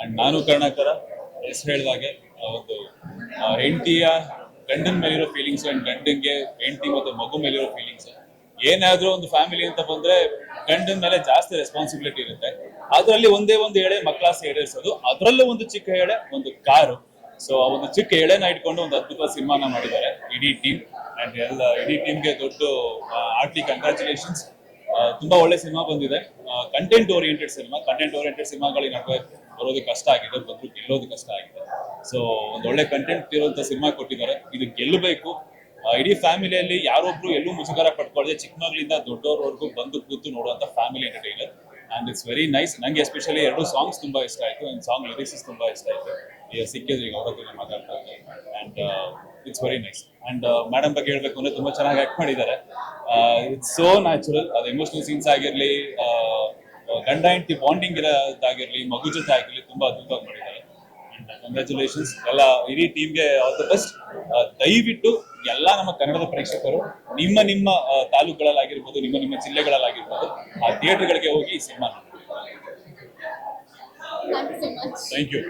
And ನಾನು ಕರ್ಣಾಕರ ಹೆಸರು ಹೇಳಿದಾಗೆ ಒಂದು ಹೆಂಡತಿಯ ಗಂಡನ ಮೇಲಿರೋ ಫೀಲಿಂಗ್ಸ್ ಅಂಡ್ ಗಂಡಂಗೆ ಹೆಂಡತಿ ಮತ್ತೆ ಮಗು ಮೇಲಿರೋ ಫೀಲಿಂಗ್ಸ್. ಏನಾದ್ರೂ ಒಂದು ಫ್ಯಾಮಿಲಿ ಅಂತ ಬಂದ್ರೆ ಗಂಡನ ಮೇಲೆ ಜಾಸ್ತಿ ರೆಸ್ಪಾನ್ಸಿಬಿಲಿಟಿ ಇರುತ್ತೆ. ಅದರಲ್ಲಿ ಒಂದೇ ಒಂದು ಎಳೆ ಮಕ್ಕಳಾಸಿ ಈಡೇರಿಸೋದು, ಅದರಲ್ಲೂ ಒಂದು ಚಿಕ್ಕ ಎಳೆ ಒಂದು ಕಾರು. ಸೊ ಆ ಒಂದು ಚಿಕ್ಕ ಎಳೆನ ಇಟ್ಕೊಂಡು ಒಂದು ಅದ್ಭುತ ಸಿನಿಮಾನ ಮಾಡಿದ್ದಾರೆ ಇಡೀ ಟೀಮ್. ಅಂಡ್ ಇಡೀ ಟೀಮ್ಗೆ ದೊಡ್ಡ ಆರ್ಟ್ಲಿ ಕಂಗ್ರ್ಯಾಚುಲೇಷನ್ಸ್. ತುಂಬಾ ಒಳ್ಳೆ ಸಿನಿಮಾ ಬಂದಿದೆ. ಕಂಟೆಂಟ್ ಓರಿಯೆಂಟೆಡ್ ಸಿನಿಮಾಗಳಿಗೆ ನಡುವೆ ಬರೋದು ಕಷ್ಟ ಆಗಿದೆ, ಬಂದು ಗೆಲ್ಲೋದು ಕಷ್ಟ ಆಗಿದೆ. ಸೊ ಒಂದು ಒಳ್ಳೆ ಕಂಟೆಂಟ್ ಇರುವಂತ ಸಿನಿಮಾ ಕೊಟ್ಟಿದ್ದಾರೆ. ಇದು ಗೆಲ್ಲಬೇಕು. ಇಡೀ ಫ್ಯಾಮಿಲಿಯಲ್ಲಿ ಯಾರೊಬ್ರು ಎಲ್ಲೂ ಮುಜುಗರ ಪಡ್ಕೊಳ್ಳದೆ ಚಿಕ್ಕ ಮಗಳಿಂದ ದೊಡ್ಡವರವರೆಗೂ ಬಂದು ಕೂತು ನೋಡುವಂತ family entertainer. And it's very nice. ನಂಗೆ ಎಸ್ಪೆಷಲಿ 2 ಸಾಂಗ್ಸ್ ತುಂಬಾ ಇಷ್ಟ ಆಯ್ತು. ಒಂದು ಸಾಂಗ್ ಲಿರಿಕ್ಸ್ ತುಂಬಾ ಇಷ್ಟ ಆಯ್ತು. ಈಗ ಸಿಕ್ಕಿದ್ರು, ಈಗ ಅವ್ರ ಹತ್ರ ಮಾತಾಡ್ತಾ ಇದ್ದಾರೆ. And it's very nice. And madam ಬಗ್ಗೆ ಹೇಳ್ಬೇಕು ಅಂದ್ರೆ ತುಂಬಾ ಚೆನ್ನಾಗಿ ಆಕ್ಟ್ ಮಾಡಿದ್ದಾರೆ. It's so natural. ಅದು ಎಮೋಷನಲ್ ಸೀನ್ಸ್ ಆಗಿರ್ಲಿ, ಗಂಡ ಹೆಂಡತಿ ಬಾಂಡಿಂಗ್ ಇರೋದಾಗಿರ್ಲಿ, ಮಗು ಜೊತೆ ಆಗಿರ್ಲಿ, ತುಂಬಾ ಅದ್ಭುತವಾಗಿ ಮಾಡಿದ್ದಾರೆ. ಕಂಗ್ರ್ಯಾಚುಲೇಷನ್ಸ್ ಎಲ್ಲ ಇಡೀ ಟೀಮ್ಗೆ, ಆಲ್ ದ ಬೆಸ್ಟ್. ದಯವಿಟ್ಟು ಎಲ್ಲ ನಮ್ಮ ಕನ್ನಡದ ಪ್ರೇಕ್ಷಕರು ನಿಮ್ಮ ತಾಲೂಕುಗಳಲ್ಲಾಗಿರ್ಬೋದು, ನಿಮ್ಮ ಜಿಲ್ಲೆಗಳಲ್ಲಾಗಿರ್ಬೋದು, ಆ ಥಿಯೇಟರ್ಗಳಿಗೆ ಹೋಗಿ ಈ ಸಿನಿಮಾ ನೋಡಿ. Thank you so much. Thank you.